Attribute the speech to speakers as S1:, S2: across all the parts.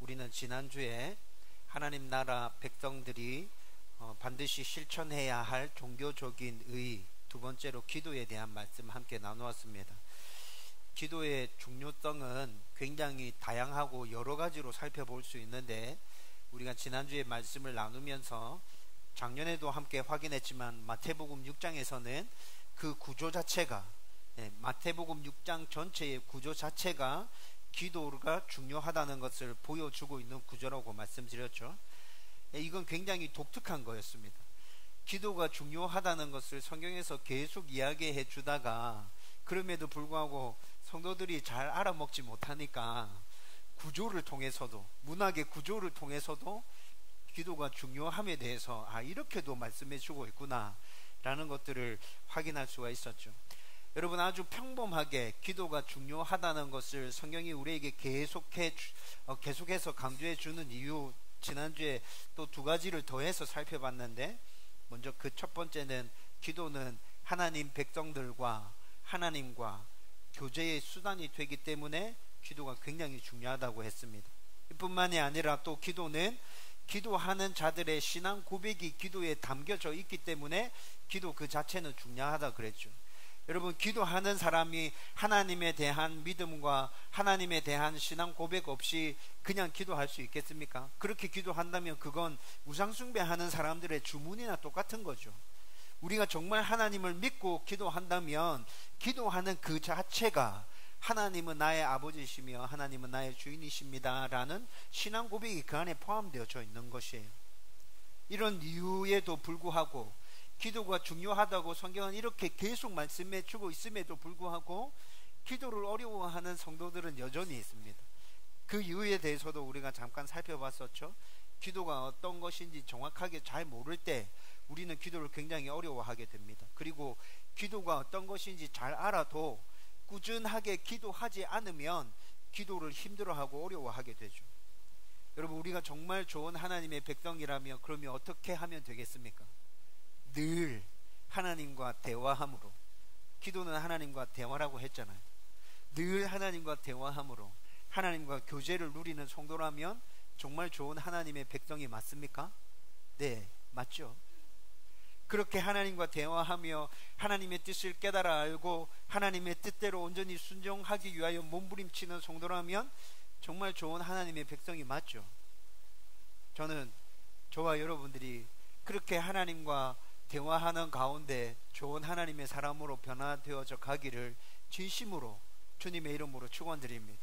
S1: 우리는 지난주에 하나님 나라 백성들이 반드시 실천해야 할 종교적인 의, 두 번째로 기도에 대한 말씀 함께 나누었습니다. 기도의 중요성은 굉장히 다양하고 여러 가지로 살펴볼 수 있는데, 우리가 지난주에 말씀을 나누면서 작년에도 함께 확인했지만 마태복음 6장에서는 그 구조 자체가, 마태복음 6장 전체의 구조 자체가 기도가 중요하다는 것을 보여주고 있는 구조라고 말씀드렸죠. 이건 굉장히 독특한 거였습니다. 기도가 중요하다는 것을 성경에서 계속 이야기해 주다가 그럼에도 불구하고 성도들이 잘 알아먹지 못하니까 구조를 통해서도, 문학의 구조를 통해서도 기도가 중요함에 대해서 이렇게도 말씀해 주고 있구나 라는 것들을 확인할 수가 있었죠. 여러분, 아주 평범하게 기도가 중요하다는 것을 성경이 우리에게 계속해서 강조해 주는 이유, 지난주에 또 두 가지를 더해서 살펴봤는데, 먼저 그 첫 번째는 기도는 하나님 백성들과 하나님과 교제의 수단이 되기 때문에 기도가 굉장히 중요하다고 했습니다. 이뿐만이 아니라 또 기도는 기도하는 자들의 신앙 고백이 기도에 담겨져 있기 때문에 기도 그 자체는 중요하다 그랬죠. 여러분, 기도하는 사람이 하나님에 대한 믿음과 하나님에 대한 신앙 고백 없이 그냥 기도할 수 있겠습니까? 그렇게 기도한다면 그건 우상숭배하는 사람들의 주문이나 똑같은 거죠. 우리가 정말 하나님을 믿고 기도한다면 기도하는 그 자체가 하나님은 나의 아버지시며 하나님은 나의 주인이십니다 라는 신앙 고백이 그 안에 포함되어져 있는 것이에요. 이런 이유에도 불구하고 기도가 중요하다고 성경은 이렇게 계속 말씀해 주고 있음에도 불구하고 기도를 어려워하는 성도들은 여전히 있습니다. 그 이유에 대해서도 우리가 잠깐 살펴봤었죠. 기도가 어떤 것인지 정확하게 잘 모를 때 우리는 기도를 굉장히 어려워하게 됩니다. 그리고 기도가 어떤 것인지 잘 알아도 꾸준하게 기도하지 않으면 기도를 힘들어하고 어려워하게 되죠. 여러분, 우리가 정말 좋은 하나님의 백성이라면 그러면 어떻게 하면 되겠습니까? 늘 하나님과 대화함으로, 기도는 하나님과 대화라고 했잖아요. 늘 하나님과 대화함으로 하나님과 교제를 누리는 성도라면 정말 좋은 하나님의 백성이 맞습니까? 네, 맞죠. 그렇게 하나님과 대화하며 하나님의 뜻을 깨달아 알고 하나님의 뜻대로 온전히 순종하기 위하여 몸부림치는 성도라면 정말 좋은 하나님의 백성이 맞죠. 저는 저와 여러분들이 그렇게 하나님과 대화하는 가운데 좋은 하나님의 사람으로 변화되어져 가기를 진심으로 주님의 이름으로 축원드립니다.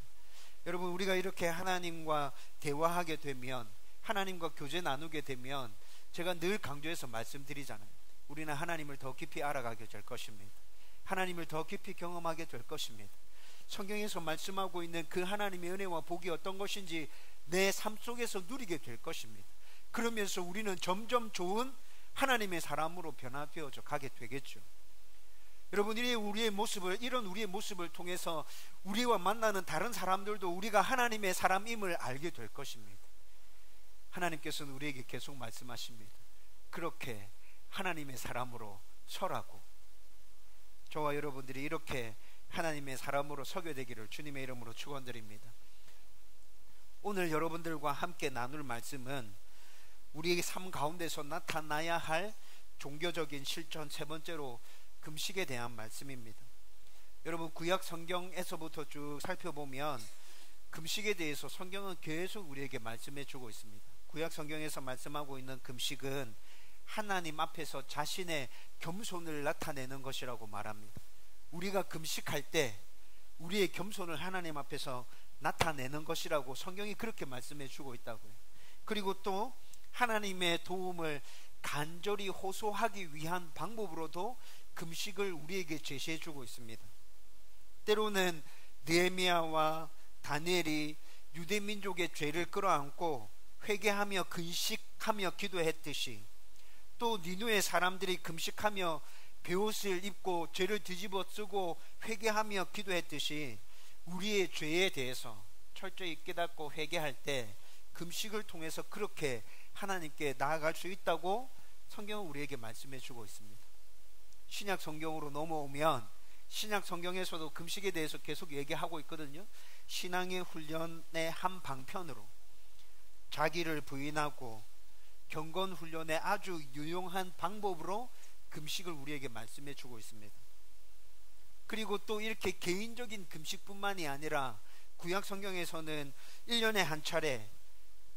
S1: 여러분, 우리가 이렇게 하나님과 대화하게 되면, 하나님과 교제 나누게 되면, 제가 늘 강조해서 말씀드리잖아요. 우리는 하나님을 더 깊이 알아가게 될 것입니다. 하나님을 더 깊이 경험하게 될 것입니다. 성경에서 말씀하고 있는 그 하나님의 은혜와 복이 어떤 것인지 내 삶 속에서 누리게 될 것입니다. 그러면서 우리는 점점 좋은 하나님의 사람으로 변화되어져 가게 되겠죠. 여러분, 이런 우리의 모습을 통해서 우리와 만나는 다른 사람들도 우리가 하나님의 사람임을 알게 될 것입니다. 하나님께서는 우리에게 계속 말씀하십니다. 그렇게 하나님의 사람으로 서라고. 저와 여러분들이 이렇게 하나님의 사람으로 서게 되기를 주님의 이름으로 축원드립니다. 오늘 여러분들과 함께 나눌 말씀은 우리의 삶 가운데서 나타나야 할 종교적인 실천, 세 번째로 금식에 대한 말씀입니다. 여러분, 구약 성경에서부터 쭉 살펴보면 금식에 대해서 성경은 계속 우리에게 말씀해 주고 있습니다. 구약 성경에서 말씀하고 있는 금식은 하나님 앞에서 자신의 겸손을 나타내는 것이라고 말합니다. 우리가 금식할 때 우리의 겸손을 하나님 앞에서 나타내는 것이라고 성경이 그렇게 말씀해 주고 있다고요. 그리고 또 하나님의 도움을 간절히 호소하기 위한 방법으로도 금식을 우리에게 제시해 주고 있습니다. 때로는 느헤미야와 다니엘이 유대민족의 죄를 끌어안고 회개하며 근식하며 기도했듯이, 또 니누의 사람들이 금식하며 베옷을 입고 죄를 뒤집어 쓰고 회개하며 기도했듯이 우리의 죄에 대해서 철저히 깨닫고 회개할 때 금식을 통해서 그렇게 하나님께 나아갈 수 있다고 성경은 우리에게 말씀해 주고 있습니다. 신약 성경으로 넘어오면 신약 성경에서도 금식에 대해서 계속 얘기하고 있거든요. 신앙의 훈련의 한 방편으로 자기를 부인하고 경건 훈련의 아주 유용한 방법으로 금식을 우리에게 말씀해 주고 있습니다. 그리고 또 이렇게 개인적인 금식뿐만이 아니라 구약 성경에서는 1년에 한 차례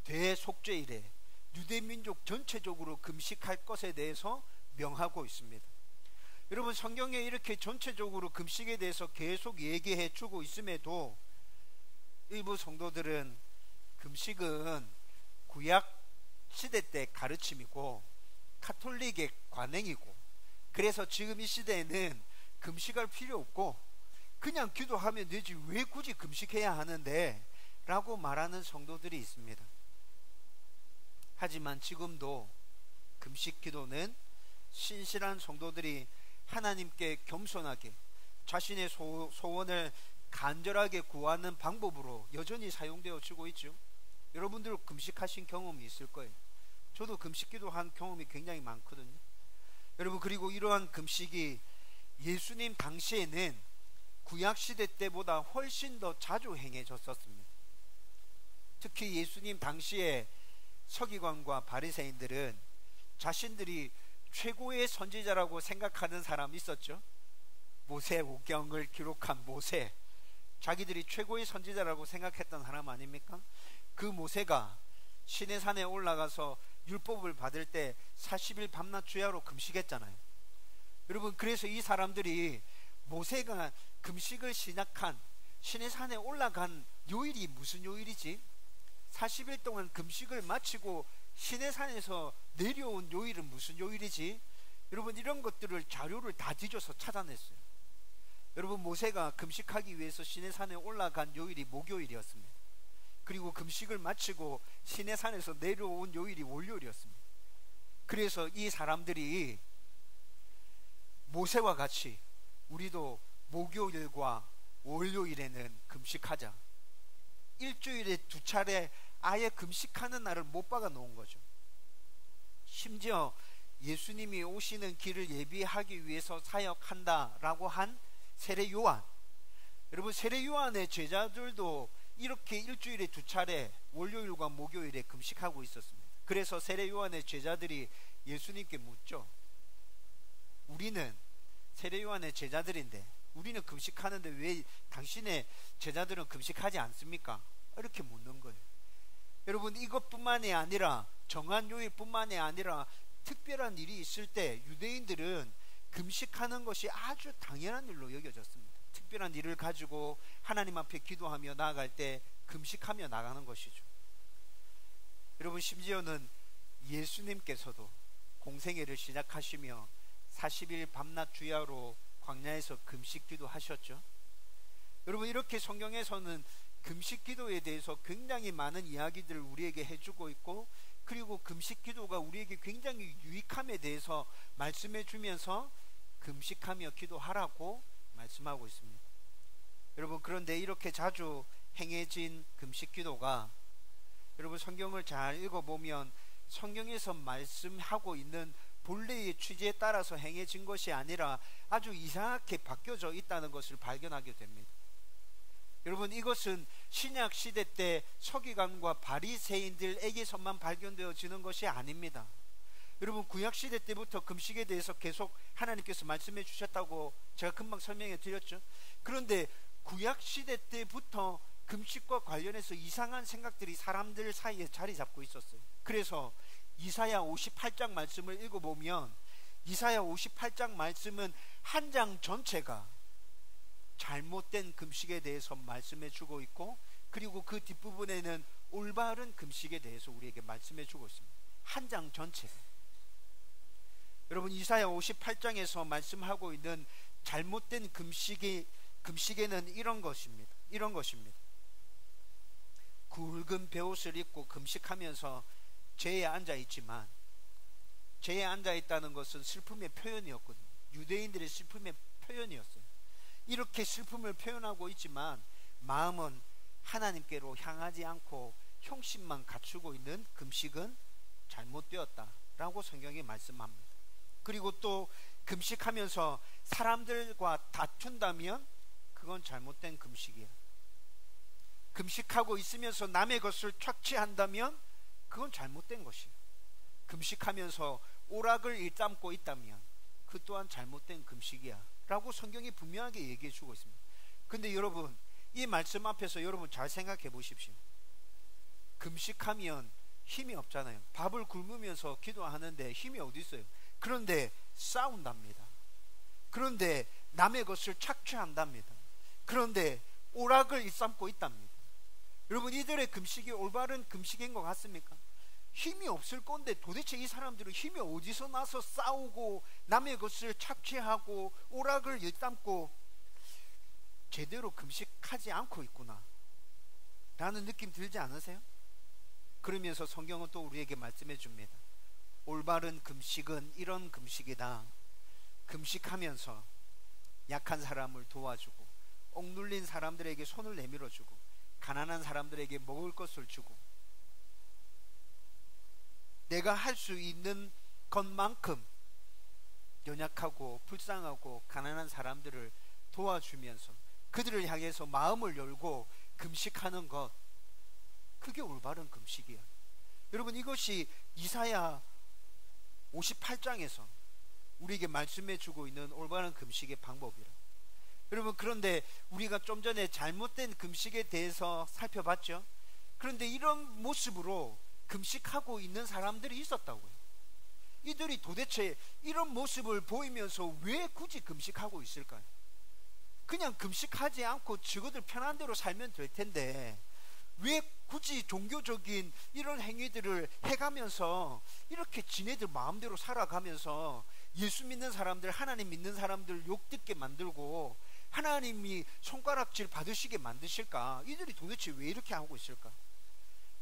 S1: 대속죄일에 유대민족 전체적으로 금식할 것에 대해서 명하고 있습니다. 여러분, 성경에 이렇게 전체적으로 금식에 대해서 계속 얘기해 주고 있음에도 일부 성도들은 금식은 구약 시대 때 가르침이고 카톨릭의 관행이고, 그래서 지금 이 시대에는 금식할 필요 없고 그냥 기도하면 되지 왜 굳이 금식해야 하는데 라고 말하는 성도들이 있습니다. 하지만 지금도 금식 기도는 신실한 성도들이 하나님께 겸손하게 자신의 소원을 간절하게 구하는 방법으로 여전히 사용되어지고 있죠. 여러분들 금식하신 경험이 있을 거예요. 저도 금식 기도한 경험이 굉장히 많거든요. 여러분, 그리고 이러한 금식이 예수님 당시에는 구약시대 때보다 훨씬 더 자주 행해졌었습니다. 특히 예수님 당시에 서기관과 바리새인들은 자신들이 최고의 선지자라고 생각하는 사람이 있었죠. 모세오경을 기록한 모세, 자기들이 최고의 선지자라고 생각했던 사람 아닙니까? 그 모세가 시내산에 올라가서 율법을 받을 때 40일 밤낮 주야로 금식했잖아요. 여러분, 그래서 이 사람들이 모세가 금식을 시작한 시내산에 올라간 요일이 무슨 요일이지? 40일 동안 금식을 마치고 시내산에서 내려온 요일은 무슨 요일이지? 여러분, 이런 것들을 자료를 다 뒤져서 찾아냈어요. 여러분, 모세가 금식하기 위해서 시내산에 올라간 요일이 목요일이었습니다. 그리고 금식을 마치고 시내산에서 내려온 요일이 월요일이었습니다. 그래서 이 사람들이 모세와 같이 우리도 목요일과 월요일에는 금식하자, 일주일에 2차례 아예 금식하는 날을 못 박아 놓은 거죠. 심지어 예수님이 오시는 길을 예비하기 위해서 사역한다라고 한 세례 요한, 여러분, 세례 요한의 제자들도 이렇게 일주일에 2차례 월요일과 목요일에 금식하고 있었습니다. 그래서 세례 요한의 제자들이 예수님께 묻죠. 우리는 세례 요한의 제자들인데 우리는 금식하는데 왜 당신의 제자들은 금식하지 않습니까? 이렇게 묻는 거예요. 여러분, 이것뿐만이 아니라 정한 요일뿐만이 아니라 특별한 일이 있을 때 유대인들은 금식하는 것이 아주 당연한 일로 여겨졌습니다. 특별한 일을 가지고 하나님 앞에 기도하며 나아갈 때 금식하며 나가는 것이죠. 여러분, 심지어는 예수님께서도 공생애를 시작하시며 40일 밤낮 주야로 광야에서 금식 기도하셨죠. 여러분, 이렇게 성경에서는 금식 기도에 대해서 굉장히 많은 이야기들을 우리에게 해주고 있고, 그리고 금식 기도가 우리에게 굉장히 유익함에 대해서 말씀해 주면서 금식하며 기도하라고 말씀하고 있습니다. 여러분, 그런데 이렇게 자주 행해진 금식 기도가 여러분 성경을 잘 읽어보면 성경에서 말씀하고 있는 본래의 취지에 따라서 행해진 것이 아니라 아주 이상하게 바뀌어져 있다는 것을 발견하게 됩니다. 여러분, 이것은 신약 시대 때 서기관과 바리새인들에게서만 발견되어지는 것이 아닙니다. 여러분, 구약 시대 때부터 금식에 대해서 계속 하나님께서 말씀해 주셨다고 제가 금방 설명해 드렸죠. 그런데 구약 시대 때부터 금식과 관련해서 이상한 생각들이 사람들 사이에 자리 잡고 있었어요. 그래서 이사야 58장 말씀을 읽어보면 이사야 58장 말씀은 한 장 전체가 잘못된 금식에 대해서 말씀해 주고 있고, 그리고 그 뒷부분에는 올바른 금식에 대해서 우리에게 말씀해 주고 있습니다. 한 장 전체. 여러분, 이사야 58장에서 말씀하고 있는 잘못된 금식에는 이런 것입니다. 굵은 베옷을 입고 금식하면서 죄에 앉아있지만, 죄에 앉아있다는 것은 슬픔의 표현이었거든요. 유대인들의 슬픔의 표현이었어요. 이렇게 슬픔을 표현하고 있지만 마음은 하나님께로 향하지 않고 형식만 갖추고 있는 금식은 잘못되었다라고 성경이 말씀합니다. 그리고 또 금식하면서 사람들과 다툰다면 그건 잘못된 금식이에요. 금식하고 있으면서 남의 것을 착취한다면 그건 잘못된 것이에요. 금식하면서 오락을 일삼고 있다면 그 또한 잘못된 금식이야 라고 성경이 분명하게 얘기해 주고 있습니다. 근데 여러분, 이 말씀 앞에서 여러분 잘 생각해 보십시오. 금식하면 힘이 없잖아요. 밥을 굶으면서 기도하는데 힘이 어디 있어요? 그런데 싸운답니다. 그런데 남의 것을 착취한답니다. 그런데 오락을 일삼고 있답니다. 여러분, 이들의 금식이 올바른 금식인 것 같습니까? 힘이 없을 건데 도대체 이 사람들은 힘이 어디서 나서 싸우고 남의 것을 착취하고 오락을 일삼고 제대로 금식하지 않고 있구나 라는 느낌 들지 않으세요? 그러면서 성경은 또 우리에게 말씀해 줍니다. 올바른 금식은 이런 금식이다. 금식하면서 약한 사람을 도와주고 억눌린 사람들에게 손을 내밀어 주고 가난한 사람들에게 먹을 것을 주고 내가 할 수 있는 것만큼 연약하고 불쌍하고 가난한 사람들을 도와주면서 그들을 향해서 마음을 열고 금식하는 것, 그게 올바른 금식이야. 여러분, 이것이 이사야 58장에서 우리에게 말씀해 주고 있는 올바른 금식의 방법이라. 여러분, 그런데 우리가 좀 전에 잘못된 금식에 대해서 살펴봤죠. 그런데 이런 모습으로 금식하고 있는 사람들이 있었다고요. 이들이 도대체 이런 모습을 보이면서 왜 굳이 금식하고 있을까요? 그냥 금식하지 않고 지구들 편한 대로 살면 될 텐데 왜 굳이 종교적인 이런 행위들을 해가면서 이렇게 지네들 마음대로 살아가면서 예수 믿는 사람들, 하나님 믿는 사람들 욕듣게 만들고 하나님이 손가락질 받으시게 만드실까? 이들이 도대체 왜 이렇게 하고 있을까?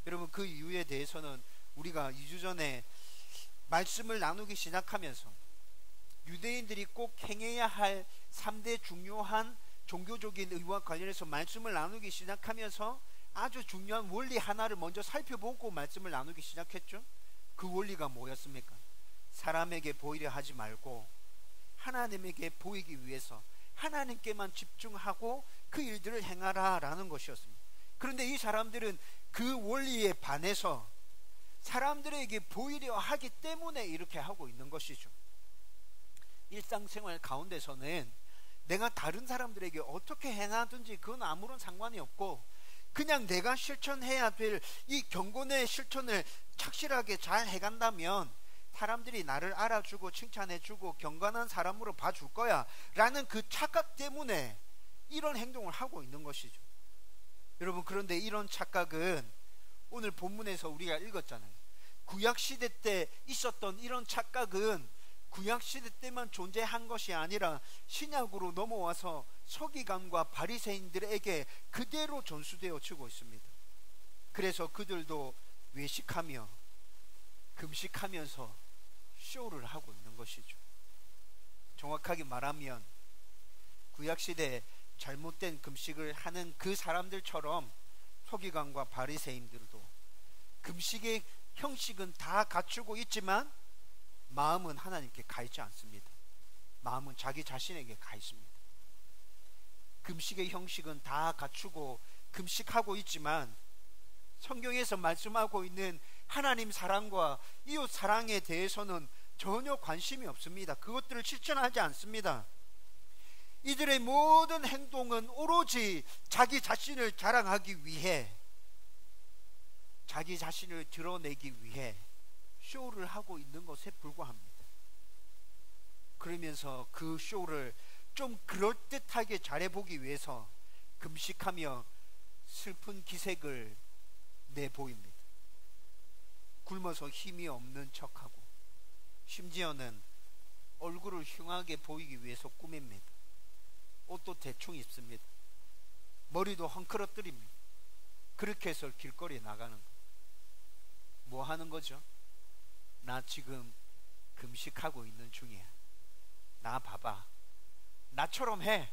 S1: 여러분, 그 이유에 대해서는 우리가 2주 전에 말씀을 나누기 시작하면서 유대인들이 꼭 행해야 할 3대 중요한 종교적인 의와 관련해서 말씀을 나누기 시작하면서 아주 중요한 원리 하나를 먼저 살펴보고 말씀을 나누기 시작했죠. 그 원리가 뭐였습니까? 사람에게 보이려 하지 말고 하나님에게 보이기 위해서 하나님께만 집중하고 그 일들을 행하라 라는 것이었습니다. 그런데 이 사람들은 그 원리에 반해서 사람들에게 보이려 하기 때문에 이렇게 하고 있는 것이죠. 일상생활 가운데서는 내가 다른 사람들에게 어떻게 행하든지 그건 아무런 상관이 없고 그냥 내가 실천해야 될 이 경건의 실천을 착실하게 잘 해간다면 사람들이 나를 알아주고 칭찬해주고 경건한 사람으로 봐줄 거야 라는 그 착각 때문에 이런 행동을 하고 있는 것이죠. 여러분, 그런데 이런 착각은 오늘 본문에서 우리가 읽었잖아요. 구약시대 때 있었던 이런 착각은 구약시대 때만 존재한 것이 아니라 신약으로 넘어와서 서기관과 바리새인들에게 그대로 전수되어 지고 있습니다. 그래서 그들도 외식하며 금식하면서 쇼를 하고 있는 것이죠. 정확하게 말하면 구약시대에 잘못된 금식을 하는 그 사람들처럼 서기관과 바리새인들도 금식의 형식은 다 갖추고 있지만 마음은 하나님께 가 있지 않습니다. 마음은 자기 자신에게 가 있습니다. 금식의 형식은 다 갖추고 금식하고 있지만 성경에서 말씀하고 있는 하나님 사랑과 이웃 사랑에 대해서는 전혀 관심이 없습니다. 그것들을 실천하지 않습니다. 이들의 모든 행동은 오로지 자기 자신을 자랑하기 위해, 자기 자신을 드러내기 위해 쇼를 하고 있는 것에 불과합니다. 그러면서 그 쇼를 좀 그럴듯하게 잘해보기 위해서 금식하며 슬픈 기색을 내보입니다. 굶어서 힘이 없는 척하고 심지어는 얼굴을 흉하게 보이기 위해서 꾸밉니다. 옷도 대충 입습니다. 머리도 헝클어뜨립니다. 그렇게 해서 길거리에 나가는 거. 뭐 하는 거죠? 나 지금 금식하고 있는 중이야. 나 봐봐. 나처럼 해.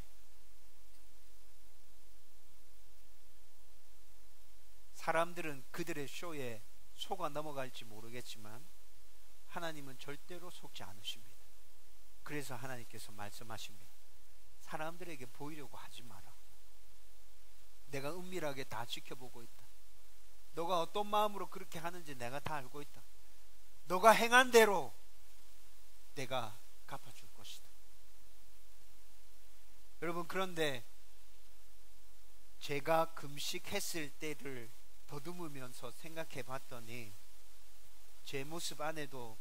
S1: 사람들은 그들의 쇼에 속아 넘어갈지 모르겠지만 하나님은 절대로 속지 않으십니다. 그래서 하나님께서 말씀하십니다. 사람들에게 보이려고 하지 마라. 내가 은밀하게 다 지켜보고 있다. 너가 어떤 마음으로 그렇게 하는지 내가 다 알고 있다. 너가 행한 대로 내가 갚아줄 것이다. 여러분, 그런데 제가 금식했을 때를 더듬으면서 생각해 봤더니 제 모습 안에도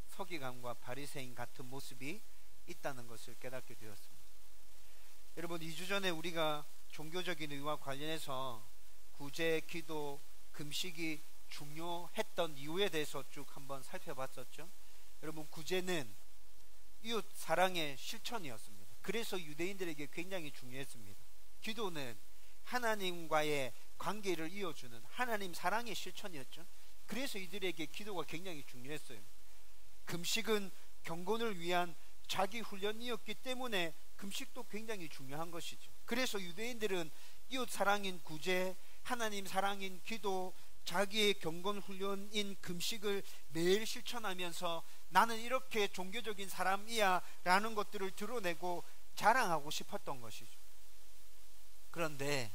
S1: 서기관과 바리새인 같은 모습이 있다는 것을 깨닫게 되었습니다. 여러분, 2주 전에 우리가 종교적인 의와 관련해서 구제, 기도, 금식이 중요했던 이유에 대해서 쭉 한번 살펴봤었죠. 여러분, 구제는 이웃 사랑의 실천이었습니다. 그래서 유대인들에게 굉장히 중요했습니다. 기도는 하나님과의 관계를 이어주는 하나님 사랑의 실천이었죠. 그래서 이들에게 기도가 굉장히 중요했어요. 금식은 경건을 위한 자기 훈련이었기 때문에 금식도 굉장히 중요한 것이죠. 그래서 유대인들은 이웃 사랑인 구제, 하나님 사랑인 기도, 자기의 경건 훈련인 금식을 매일 실천하면서 나는 이렇게 종교적인 사람이야 라는 것들을 드러내고 자랑하고 싶었던 것이죠. 그런데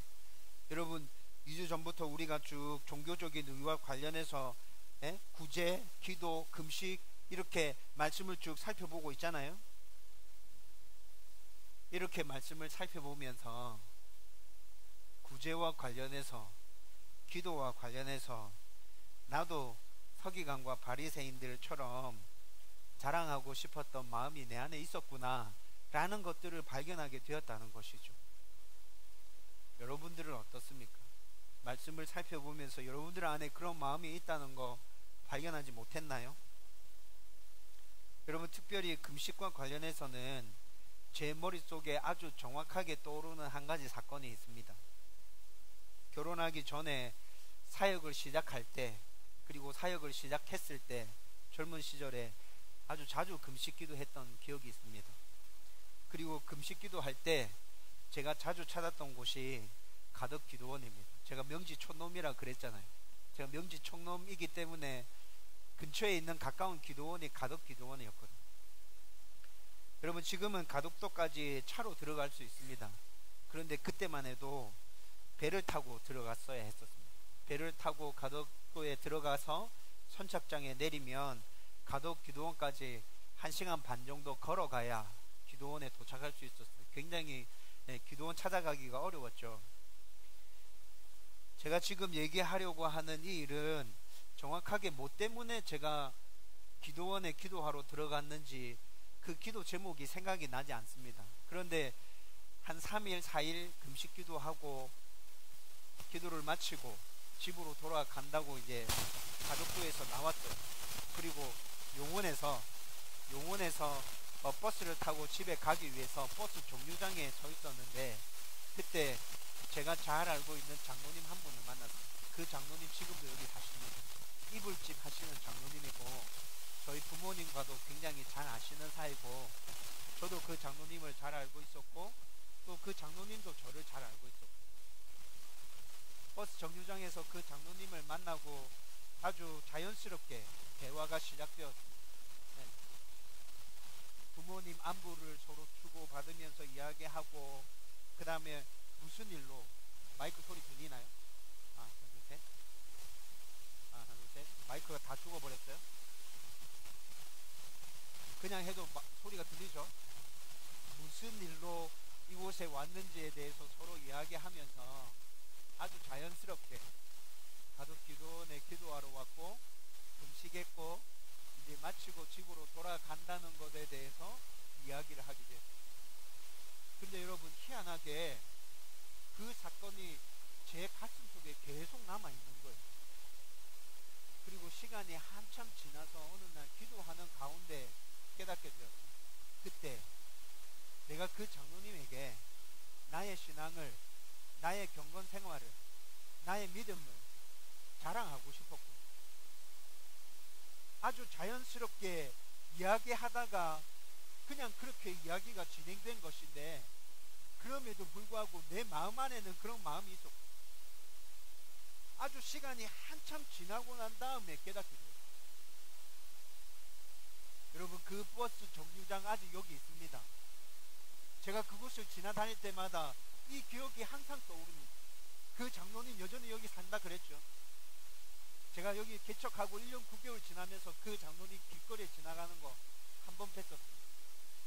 S1: 여러분, 2주 전부터 우리가 쭉 종교적인 의와 관련해서 구제, 기도, 금식 이렇게 말씀을 쭉 살펴보고 있잖아요. 이렇게 말씀을 살펴보면서 구제와 관련해서, 기도와 관련해서 나도 서기관과 바리새인들처럼 자랑하고 싶었던 마음이 내 안에 있었구나 라는 것들을 발견하게 되었다는 것이죠. 여러분들은 어떻습니까? 말씀을 살펴보면서 여러분들 안에 그런 마음이 있다는 거 발견하지 못했나요? 여러분, 특별히 금식과 관련해서는 제 머릿속에 아주 정확하게 떠오르는 한 가지 사건이 있습니다. 결혼하기 전에 사역을 시작할 때, 그리고 사역을 시작했을 때, 젊은 시절에 아주 자주 금식기도 했던 기억이 있습니다. 그리고 금식기도 할 때 제가 자주 찾았던 곳이 가덕기도원입니다. 제가 명지촌놈이라 그랬잖아요. 제가 명지촌놈이기 때문에 근처에 있는 가까운 기도원이 가덕기도원이었거든요. 여러분, 지금은 가덕도까지 차로 들어갈 수 있습니다. 그런데 그때만 해도 배를 타고 들어갔어야 했었습니다. 배를 타고 가덕도에 들어가서 선착장에 내리면 가덕기도원까지 1시간 반 정도 걸어가야 기도원에 도착할 수 있었어요. 굉장히 기도원 찾아가기가 어려웠죠. 제가 지금 얘기하려고 하는 이 일은 정확하게 뭐 때문에 제가 기도원에 기도하러 들어갔는지 그 기도 제목이 생각이 나지 않습니다. 그런데 한 3일, 4일 금식 기도하고 기도를 마치고 집으로 돌아간다고 이제 가덕도에서 나왔어요. 그리고 용원에서 버스를 타고 집에 가기 위해서 버스 정류장에 서 있었는데, 그때 제가 잘 알고 있는 장로님 한 분을 만났습니다. 그 장로님 지금도 여기 사십니다. 이불집 하시는 장로님이고 저희 부모님과도 굉장히 잘 아시는 사이고, 저도 그 장로님을 잘 알고 있었고 또 그 장로님도 저를 잘 알고 있었고, 버스 정류장에서 그 장로님을 만나고 아주 자연스럽게 대화가 시작되었습니다. 네. 부모님 안부를 서로 주고받으면서 이야기하고, 그 다음에 무슨 일로, 마이크 소리 들리나요? 하나 둘 셋, 하나 둘 셋. 마이크가 다 죽어버렸어요. 그냥 해도 소리가 들리죠? 무슨 일로 이곳에 왔는지에 대해서 서로 이야기하면서 아주 자연스럽게 가덕기도원에 기도하러 왔고 금식했고 이제 마치고 집으로 돌아간다는 것에 대해서 이야기를 하게 됐어요. 근데 여러분, 희한하게 그 사건이 제 가슴 속에 계속 남아있는 거예요. 그리고 시간이 한참 지나서 어느 날 기도하는 가운데 깨닫게 되었어요. 그때 내가 그 장로님에게 나의 신앙을, 나의 경건 생활을, 나의 믿음을 자랑하고 싶었고, 아주 자연스럽게 이야기하다가 그냥 그렇게 이야기가 진행된 것인데, 그럼에도 불구하고 내 마음 안에는 그런 마음이 있었고, 아주 시간이 한참 지나고 난 다음에 깨닫게 되었어요. 여러분, 그 버스 정류장 아직 여기 있습니다. 제가 그곳을 지나다닐 때마다 이 기억이 항상 떠오릅니다. 그 장로님 여전히 여기 산다 그랬죠. 제가 여기 개척하고 1년 9개월 지나면서 그 장로님 길거리에 지나가는 거 한 번 뵀었어요.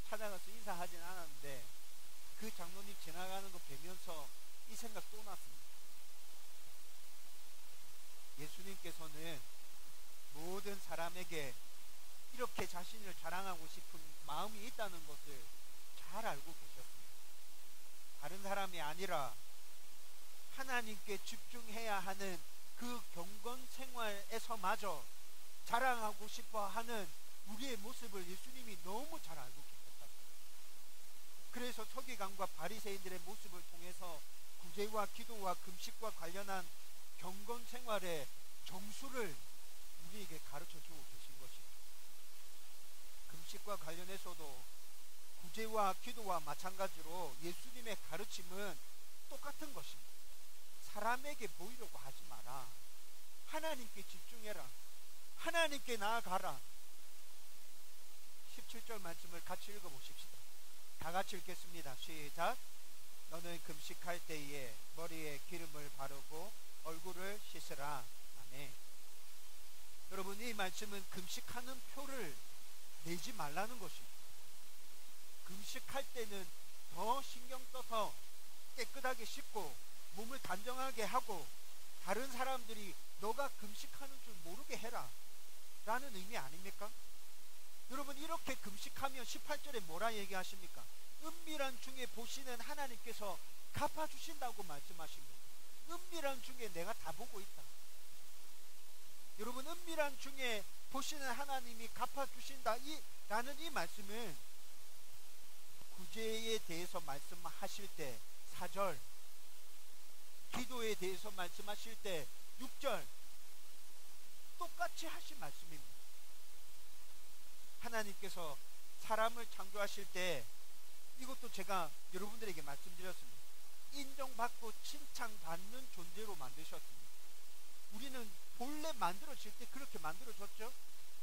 S1: 찾아가서 인사하진 않았는데 그 장로님 지나가는 거 뵈면서 이 생각 또 났습니다. 예수님께서는 모든 사람에게 이렇게 자신을 자랑하고 싶은 마음이 있다는 것을 잘 알고 계셨습니다. 다른 사람이 아니라 하나님께 집중해야 하는 그 경건 생활에서마저 자랑하고 싶어 하는 우리의 모습을 예수님이 너무 잘 알고 계셨다. 그래서 서기관과 바리새인들의 모습을 통해서 구제와 기도와 금식과 관련한 경건 생활의 정수를 우리에게 가르쳐 주고 계신 것이죠. 금식과 관련해서도 구제와 기도와 마찬가지로 예수님의 가르침은 똑같은 것입니다. 사람에게 보이려고 하지 마라. 하나님께 집중해라. 하나님께 나아가라. 17절 말씀을 같이 읽어보십시다. 다 같이 읽겠습니다. 시작. 너는 금식할 때에 머리에 기름을 바르고 얼굴을 씻으라. 아멘. 여러분, 이 말씀은 금식하는 표를 내지 말라는 것입니다. 금식할 때는 더 신경 써서 깨끗하게 씻고 몸을 단정하게 하고 다른 사람들이 너가 금식하는 줄 모르게 해라 라는 의미 아닙니까? 여러분, 이렇게 금식하면 18절에 뭐라 얘기하십니까? 은밀한 중에 보시는 하나님께서 갚아주신다고 말씀하십니다. 은밀한 중에 내가 다 보고 있다. 여러분, 은밀한 중에 보시는 하나님이 갚아주신다 라는 이 말씀은 구제에 대해서 말씀하실 때 4절, 기도에 대해서 말씀하실 때 6절 똑같이 하신 말씀입니다. 하나님께서 사람을 창조하실 때 이것도 제가 여러분들에게 말씀드렸습니다. 인정받고 칭찬받는 존재로 만드셨습니다. 우리는 본래 만들어질 때 그렇게 만들어졌죠.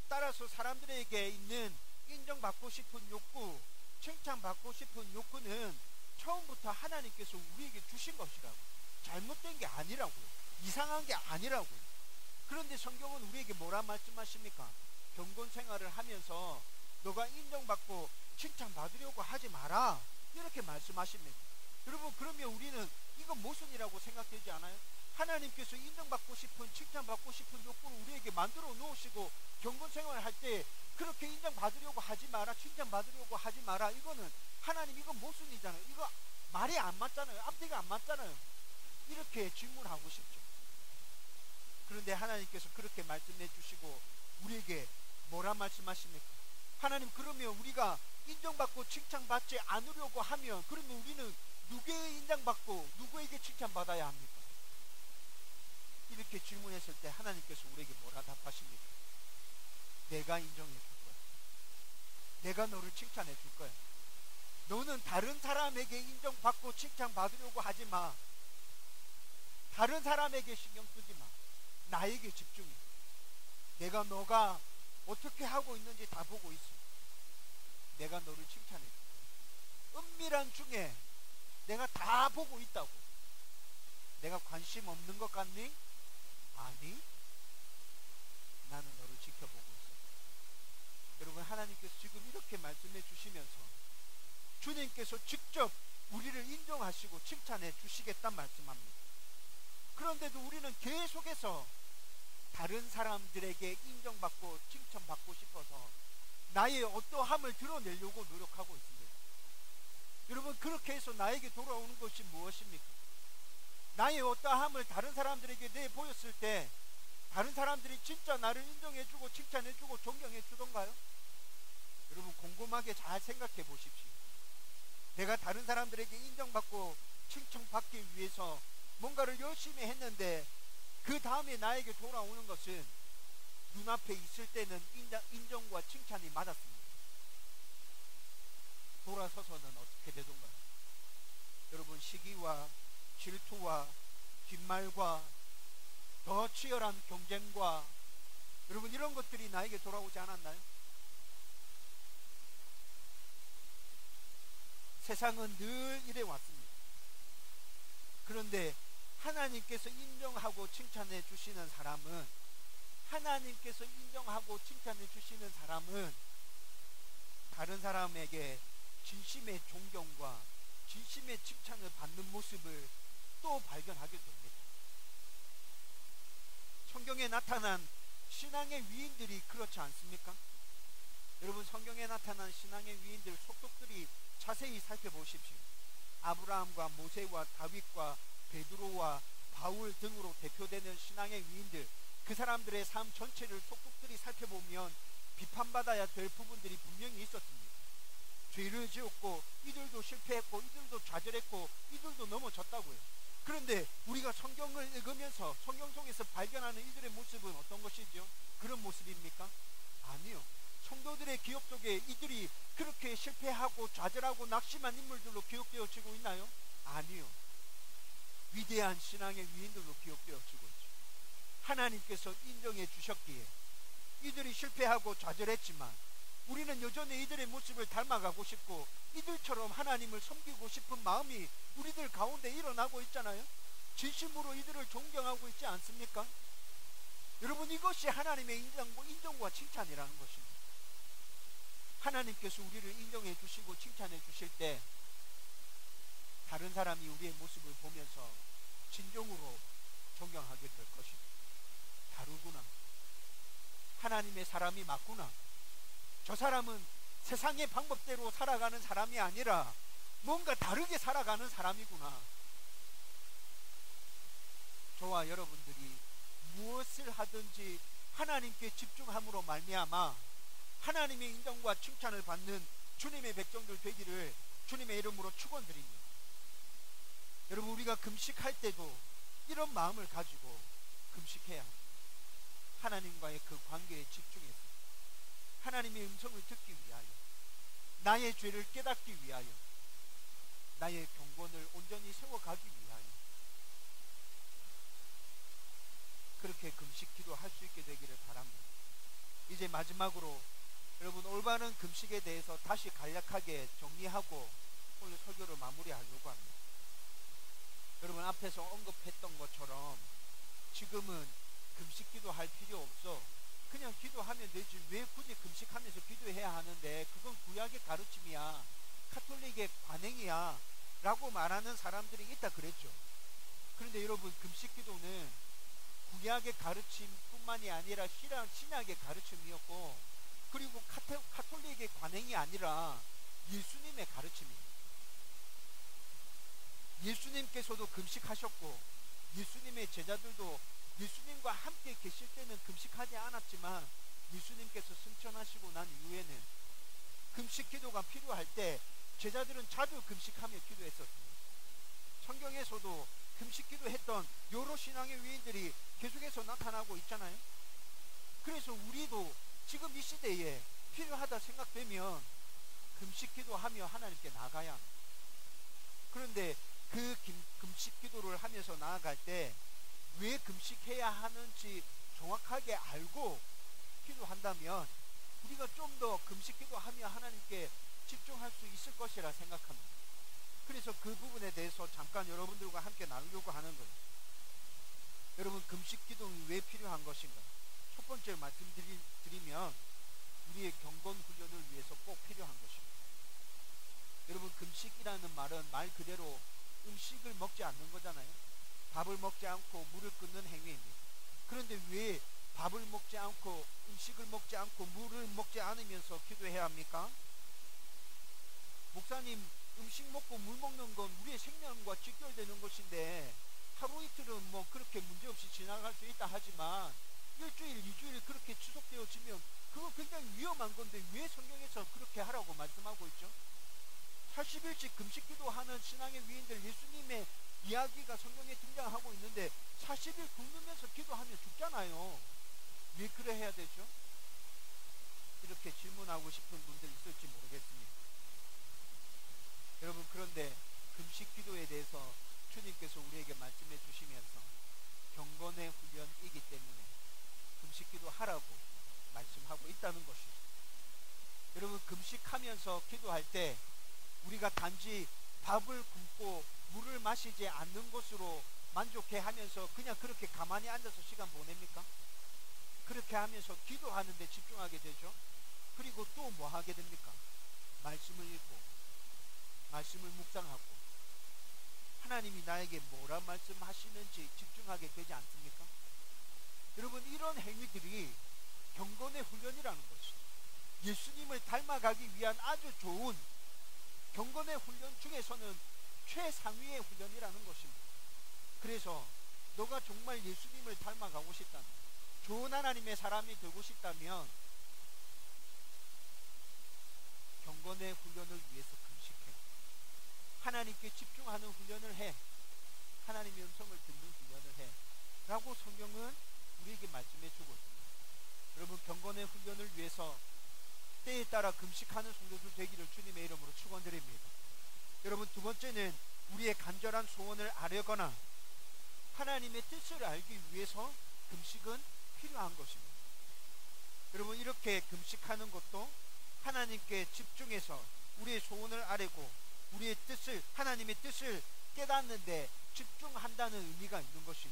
S1: 따라서 사람들에게 있는 인정받고 싶은 욕구, 칭찬받고 싶은 욕구는 처음부터 하나님께서 우리에게 주신 것이라고, 잘못된 게 아니라고요, 이상한 게 아니라고요. 그런데 성경은 우리에게 뭐라 말씀하십니까? 경건 생활을 하면서 너가 인정받고 칭찬받으려고 하지 마라 이렇게 말씀하십니다. 여러분, 그러면 우리는 이건 모순이라고 생각되지 않아요? 하나님께서 인정받고 싶은, 칭찬받고 싶은 욕구를 우리에게 만들어 놓으시고 경건 생활을 할 때 그렇게 인정받으려고 하지 마라, 칭찬받으려고 하지 마라, 이거는 하나님, 이건 모순이잖아요. 이거 말이 안 맞잖아요. 앞뒤가 안 맞잖아요. 이렇게 질문하고 싶죠. 그런데 하나님께서 그렇게 말씀해 주시고 우리에게 뭐라 말씀하십니까? 하나님, 그러면 우리가 인정받고 칭찬받지 않으려고 하면 그러면 우리는 누구에게 인정받고 누구에게 칭찬받아야 합니까? 이렇게 질문했을 때 하나님께서 우리에게 뭐라 답하십니까? 내가 인정해 줄 거야. 내가 너를 칭찬해 줄 거야. 너는 다른 사람에게 인정받고 칭찬받으려고 하지 마. 다른 사람에게 신경 쓰지 마. 나에게 집중해. 내가 너가 어떻게 하고 있는지 다 보고 있어. 내가 너를 칭찬해 줄 거야. 은밀한 중에 내가 다 보고 있다고. 내가 관심 없는 것 같니? 아니, 나는 너를 지켜보고 있어. 여러분, 하나님께서 지금 이렇게 말씀해 주시면서 주님께서 직접 우리를 인정하시고 칭찬해 주시겠다는 말씀합니다. 그런데도 우리는 계속해서 다른 사람들에게 인정받고 칭찬받고 싶어서 나의 어떠함을 드러내려고 노력하고 있습니다. 여러분, 그렇게 해서 나에게 돌아오는 것이 무엇입니까? 나의 어떠함을 다른 사람들에게 내보였을 때 다른 사람들이 진짜 나를 인정해주고 칭찬해주고 존경해주던가요? 여러분, 곰곰하게 잘 생각해 보십시오. 내가 다른 사람들에게 인정받고 칭찬받기 위해서 뭔가를 열심히 했는데 그 다음에 나에게 돌아오는 것은 눈앞에 있을 때는 인정과 칭찬이 맞았습니다. 돌아서서는 어떻게 되던가요? 여러분, 시기와 질투와 뒷말과 더 치열한 경쟁과 여러분, 이런 것들이 나에게 돌아오지 않았나요? 세상은 늘 이래 왔습니다. 그런데 하나님께서 인정하고 칭찬해 주시는 사람은 하나님께서 인정하고 칭찬해 주시는 사람은 다른 사람에게 진심의 존경과 진심의 칭찬을 받는 모습을 또 발견하게 됩니다. 성경에 나타난 신앙의 위인들이 그렇지 않습니까? 여러분, 성경에 나타난 신앙의 위인들 속독들이 자세히 살펴보십시오. 아브라함과 모세와 다윗과 베드로와 바울 등으로 대표되는 신앙의 위인들, 그 사람들의 삶 전체를 속독들이 살펴보면 비판받아야 될 부분들이 분명히 있었습니다. 죄를 지었고 이들도 실패했고 이들도 좌절했고 이들도 넘어졌다고요. 그런데 우리가 성경을 읽으면서 성경 속에서 발견하는 이들의 모습은 어떤 것이죠? 그런 모습입니까? 아니요. 성도들의 기억 속에 이들이 그렇게 실패하고 좌절하고 낙심한 인물들로 기억되어지고 있나요? 아니요. 위대한 신앙의 위인들로 기억되어지고 있죠. 하나님께서 인정해 주셨기에 이들이 실패하고 좌절했지만 우리는 여전히 이들의 모습을 닮아가고 싶고 이들처럼 하나님을 섬기고 싶은 마음이 우리들 가운데 일어나고 있잖아요. 진심으로 이들을 존경하고 있지 않습니까? 여러분, 이것이 하나님의 인정과 칭찬이라는 것입니다. 하나님께서 우리를 인정해 주시고 칭찬해 주실 때 다른 사람이 우리의 모습을 보면서 진정으로 존경하게 될 것입니다. 다르구나. 하나님의 사람이 맞구나. 저 사람은 세상의 방법대로 살아가는 사람이 아니라 뭔가 다르게 살아가는 사람이구나. 저와 여러분들이 무엇을 하든지 하나님께 집중함으로 말미암아 하나님의 인정과 칭찬을 받는 주님의 백성들 되기를 주님의 이름으로 축원드립니다. 여러분, 우리가 금식할 때도 이런 마음을 가지고 금식해야 합니다. 하나님과의 그 관계에 집중해서 하나님의 음성을 듣기 위하여, 나의 죄를 깨닫기 위하여, 나의 경건을 온전히 세워가기 위하여 그렇게 금식 기도할 수 있게 되기를 바랍니다. 이제 마지막으로 여러분, 올바른 금식에 대해서 다시 간략하게 정리하고 오늘 설교를 마무리하려고 합니다. 여러분, 앞에서 언급했던 것처럼 지금은 금식 기도할 필요 없어, 그냥 기도하면 되지, 왜 굳이 금식하면서 기도해야 하는데, 그건 구약의 가르침이야, 카톨릭의 관행이야 라고 말하는 사람들이 있다 그랬죠. 그런데 여러분, 금식 기도는 구약의 가르침뿐만이 아니라 신약의 가르침이었고, 그리고 카톨릭의 관행이 아니라 예수님의 가르침입니다. 예수님께서도 금식하셨고 예수님의 제자들도 예수님과 함께 계실 때는 금식하지 않았지만 예수님께서 승천하시고 난 이후에는 금식 기도가 필요할 때 제자들은 자주 금식하며 기도했었습니다. 성경에서도 금식 기도했던 여러 신앙의 위인들이 계속해서 나타나고 있잖아요. 그래서 우리도 지금 이 시대에 필요하다 생각되면 금식 기도하며 하나님께 나아가야 합니다. 그런데 그 금식 기도를 하면서 나아갈 때 왜 금식해야 하는지 정확하게 알고 기도한다면 우리가 좀 더 금식 기도하며 하나님께 집중할 수 있을 것이라 생각합니다. 그래서 그 부분에 대해서 잠깐 여러분들과 함께 나누려고 하는 거예요. 여러분, 금식 기도는 왜 필요한 것인가? 첫 번째 말씀드리면 우리의 경건 훈련을 위해서 꼭 필요한 것입니다. 여러분, 금식이라는 말은 말 그대로 음식을 먹지 않는 거잖아요. 밥을 먹지 않고 물을 끊는 행위입니다. 그런데 왜 밥을 먹지 않고 음식을 먹지 않고 물을 먹지 않으면서 기도해야 합니까? 목사님, 음식 먹고 물 먹는 건 우리의 생명과 직결되는 것인데 하루 이틀은 뭐 그렇게 문제없이 지나갈 수 있다 하지만 일주일, 2주일 그렇게 지속되어지면 그거 굉장히 위험한 건데 왜 성경에서 그렇게 하라고 말씀하고 있죠? 40일씩 금식 기도하는 신앙의 위인들, 예수님의 이야기가 성경에 등장하고 있는데 40일 굶으면서 기도하면 죽잖아요. 왜 그래 해야 되죠? 이렇게 질문하고 싶은 분들 있을지 모르겠습니다. 여러분, 그런데 금식 기도에 대해서 주님께서 우리에게 말씀해 주시면서 경건의 훈련이기 때문에 금식 기도 하라고 말씀하고 있다는 것이죠. 여러분, 금식하면서 기도할 때 우리가 단지 밥을 굶고 물을 마시지 않는 것으로 만족해 하면서 그냥 그렇게 가만히 앉아서 시간 보냅니까? 그렇게 하면서 기도하는데 집중하게 되죠. 그리고 또 뭐 하게 됩니까? 말씀을 읽고 말씀을 묵상하고 하나님이 나에게 뭐라 말씀하시는지 집중하게 되지 않습니까? 여러분, 이런 행위들이 경건의 훈련이라는 것이 예수님을 닮아가기 위한 아주 좋은 경건의 훈련 중에서는 최상위의 훈련이라는 것입니다. 그래서 너가 정말 예수님을 닮아가고 싶다면, 좋은 하나님의 사람이 되고 싶다면 경건의 훈련을 위해서 금식해. 하나님께 집중하는 훈련을 해. 하나님의 음성을 듣는 훈련을 해. 라고 성경은 우리에게 말씀해 주고 있습니다. 여러분, 경건의 훈련을 위해서 때에 따라 금식하는 성도들 되기를 주님의 이름으로 축원드립니다. 여러분, 두 번째는 우리의 간절한 소원을 아려거나 하나님의 뜻을 알기 위해서 금식은 필요한 것입니다. 여러분, 이렇게 금식하는 것도 하나님께 집중해서 우리의 소원을 아뢰고 우리의 뜻을, 하나님의 뜻을 깨닫는데 집중한다는 의미가 있는 것이죠.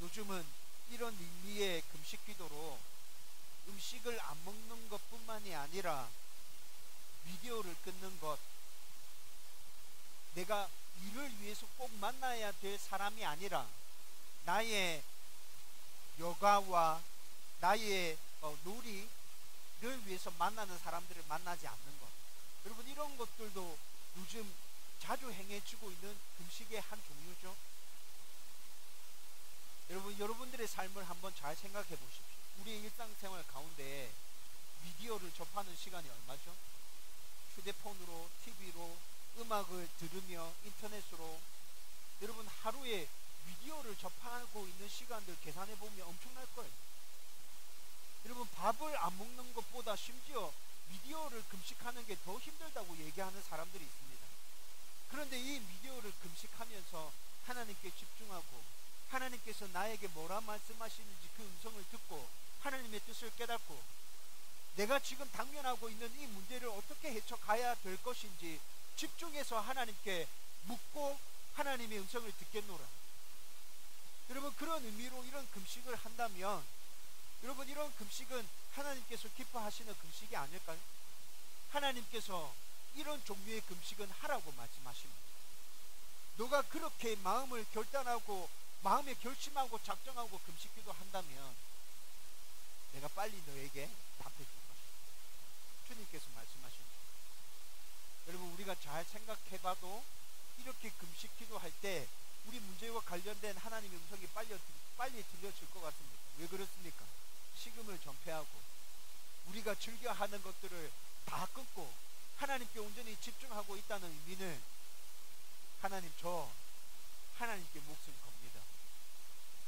S1: 요즘은 이런 의미의 금식 기도로 음식을 안 먹는 것뿐만이 아니라 비디오를 끊는 것, 내가 일을 위해서 꼭 만나야 될 사람이 아니라 나의 여가와 나의 놀이를 위해서 만나는 사람들을 만나지 않는 것, 여러분, 이런 것들도 요즘 자주 행해지고 있는 금식의 한 종류죠. 여러분, 여러분들의 삶을 한번 잘 생각해 보십시오. 우리의 일상생활 가운데 미디어를 접하는 시간이 얼마죠? 휴대폰으로, TV로, 음악을 들으며 인터넷으로, 여러분, 하루에 미디어를 접하고 있는 시간들 계산해 보면 엄청날 거예요. 여러분, 밥을 안 먹는 것보다 심지어 미디어를 금식하는 게 더 힘들다고 얘기하는 사람들이 있습니다. 그런데 이 미디어를 금식하면서 하나님께 집중하고 하나님께서 나에게 뭐라 말씀하시는지 그 음성을 듣고 하나님의 뜻을 깨닫고 내가 지금 당면하고 있는 이 문제를 어떻게 헤쳐가야 될 것인지 집중해서 하나님께 묻고 하나님의 음성을 듣겠노라. 여러분, 그런 의미로 이런 금식을 한다면 여러분, 이런 금식은 하나님께서 기뻐하시는 금식이 아닐까요? 하나님께서 이런 종류의 금식은 하라고 말씀하십니다. 너가 그렇게 마음을 결단하고 마음에 결심하고 작정하고 금식기도 한다면 내가 빨리 너에게 답해 줄 것이다. 주님께서 말씀하십니다. 여러분, 우리가 잘 생각해봐도 이렇게 금식기도 할 때 우리 문제와 관련된 하나님의 음성이 빨리 들려질 것 같습니다. 왜 그렇습니까? 식음을 전폐하고 우리가 즐겨 하는 것들을 다 끊고 하나님께 온전히 집중하고 있다는 의미는 하나님, 저 하나님께 목숨 겁니다.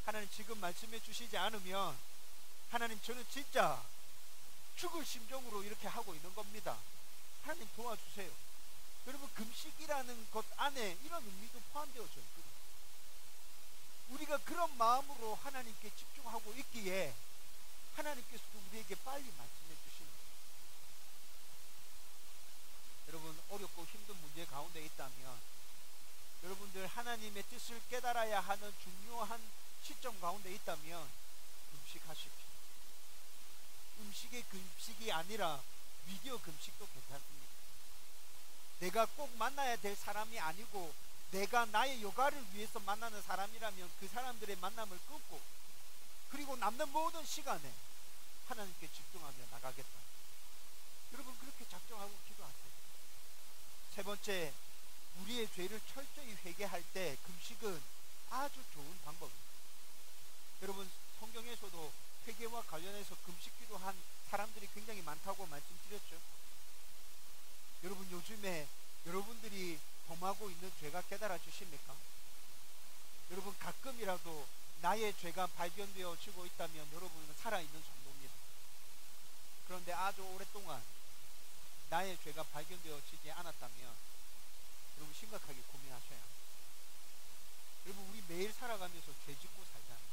S1: 하나님, 지금 말씀해 주시지 않으면 하나님, 저는 진짜 죽을 심정으로 이렇게 하고 있는 겁니다. 하나님, 도와주세요. 여러분, 금식이라는 것 안에 이런 의미도 포함되어져 있거든요. 우리가 그런 마음으로 하나님께 집중하고 있기에 하나님께서도 우리에게 빨리 말씀해 주시는 거예요. 여러분, 어렵고 힘든 문제 가운데 있다면 여러분들 하나님의 뜻을 깨달아야 하는 중요한 시점 가운데 있다면 금식하십시오. 음식의 금식이 아니라 미디어 금식도 괜찮습니다. 내가 꼭 만나야 될 사람이 아니고 내가 나의 여가를 위해서 만나는 사람이라면 그 사람들의 만남을 끊고 그리고 남는 모든 시간에 하나님께 집중하며 나가겠다. 여러분, 그렇게 작정하고 기도하세요. 세 번째, 우리의 죄를 철저히 회개할 때 금식은 아주 좋은 방법입니다. 여러분, 성경에서도 회개와 관련해서 금식 기도한 사람들이 굉장히 많다고 말씀드렸죠. 여러분, 요즘에 여러분들이 범하고 있는 죄가 깨달아지십니까? 여러분, 가끔이라도 나의 죄가 발견되어지고 있다면 여러분은 살아있는 정도입니다. 그런데 아주 오랫동안 나의 죄가 발견되어지지 않았다면 여러분, 심각하게 고민하셔야 합니다. 여러분, 우리 매일 살아가면서 죄 짓고 살잖아요.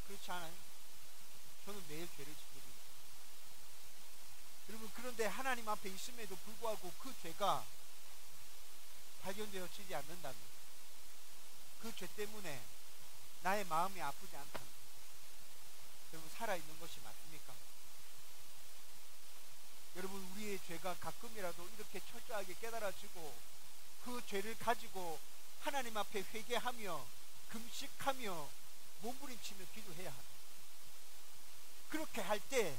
S1: 그렇지 않아요? 저는 매일 죄를 짓고 있습니다. 여러분, 그런데 하나님 앞에 있음에도 불구하고 그 죄가 발견되어지지 않는다면 그 죄 때문에 나의 마음이 아프지 않다면 살아있는 것이 맞습니까? 여러분, 우리의 죄가 가끔이라도 이렇게 철저하게 깨달아지고 그 죄를 가지고 하나님 앞에 회개하며 금식하며 몸부림치며 기도해야 합니다. 그렇게 할 때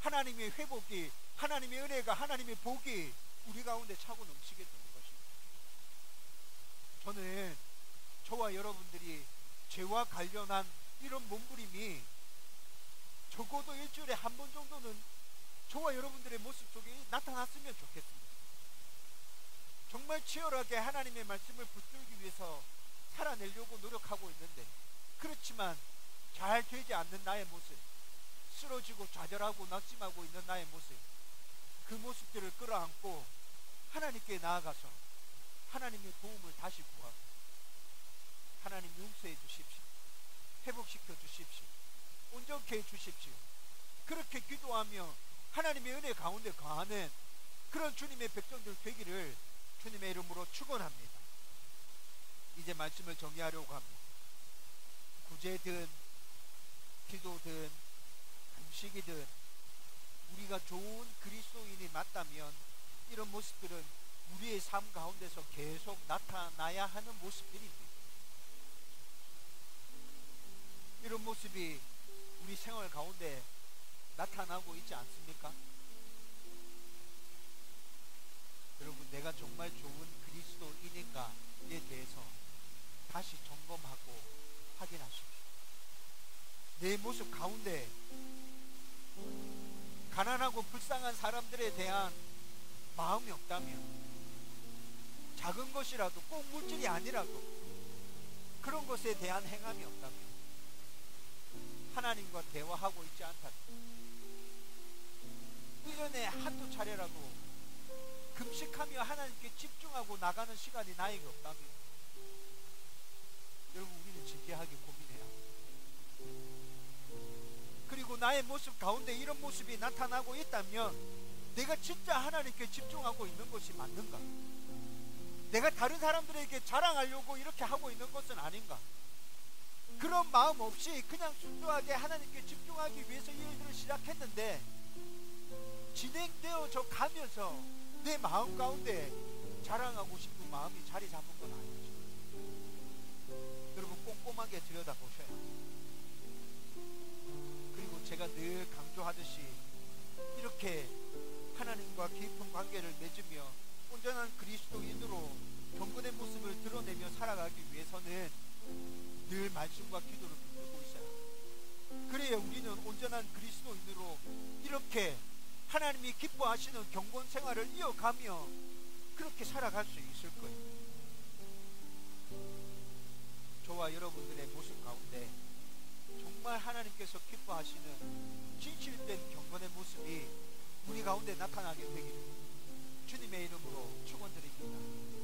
S1: 하나님의 회복이, 하나님의 은혜가, 하나님의 복이 우리 가운데 차고 넘치게 되는 것입니다. 저는 저와 여러분들이 죄와 관련한 이런 몸부림이 적어도 일주일에 한 번 정도는 저와 여러분들의 모습 속에 나타났으면 좋겠습니다. 정말 치열하게 하나님의 말씀을 붙들기 위해서 살아내려고 노력하고 있는데, 그렇지만 잘 되지 않는 나의 모습, 쓰러지고 좌절하고 낙심하고 있는 나의 모습, 그 모습들을 끌어안고 하나님께 나아가서 하나님의 도움을 다시 구하고, 하나님 용서해 주십시오, 회복시켜 주십시오, 온전케 해 주십시오, 그렇게 기도하며 하나님의 은혜 가운데 거하는 그런 주님의 백성들 되기를 주님의 이름으로 축원합니다. 이제 말씀을 정리하려고 합니다. 구제든 기도든 금식이든 우리가 좋은 그리스도인이 맞다면 이런 모습들은 우리의 삶 가운데서 계속 나타나야 하는 모습들입니다. 이런 모습이 우리 생활 가운데 나타나고 있지 않습니까? 여러분, 내가 정말 좋은 그리스도인인가에 대해서 다시 점검하고 확인하십시오. 내 모습 가운데 가난하고 불쌍한 사람들에 대한 마음이 없다면, 작은 것이라도 꼭 물질이 아니라도 그런 것에 대한 행함이 없다면, 하나님과 대화하고 있지 않다면, 1년에 한두 차례라도 금식하며 하나님께 집중하고 나가는 시간이 나에게 없다면, 여러분, 우리는 진지하게 고민해야 합니다. 그리고 나의 모습 가운데 이런 모습이 나타나고 있다면 내가 진짜 하나님께 집중하고 있는 것이 맞는가? 내가 다른 사람들에게 자랑하려고 이렇게 하고 있는 것은 아닌가? 그런 마음 없이 그냥 순수하게 하나님께 집중하기 위해서 이 일들을 시작했는데, 진행되어져 가면서 내 마음 가운데 자랑하고 싶은 마음이 자리 잡은 건 아니죠. 여러분, 꼼꼼하게 들여다보셔야 합니다. 그리고 제가 늘 강조하듯이 이렇게 하나님과 깊은 관계를 맺으며 온전한 그리스도인으로 경건의 모습을 드러내며 살아가기 위해서는 늘 말씀과 기도를 붙들고 있어야 합니다. 그래야 우리는 온전한 그리스도인으로 이렇게 하나님이 기뻐하시는 경건 생활을 이어가며 그렇게 살아갈 수 있을 거예요. 저와 여러분들의 모습 가운데 정말 하나님께서 기뻐하시는 진실된 경건의 모습이 우리 가운데 나타나게 되기를 주님의 이름으로 축원드립니다.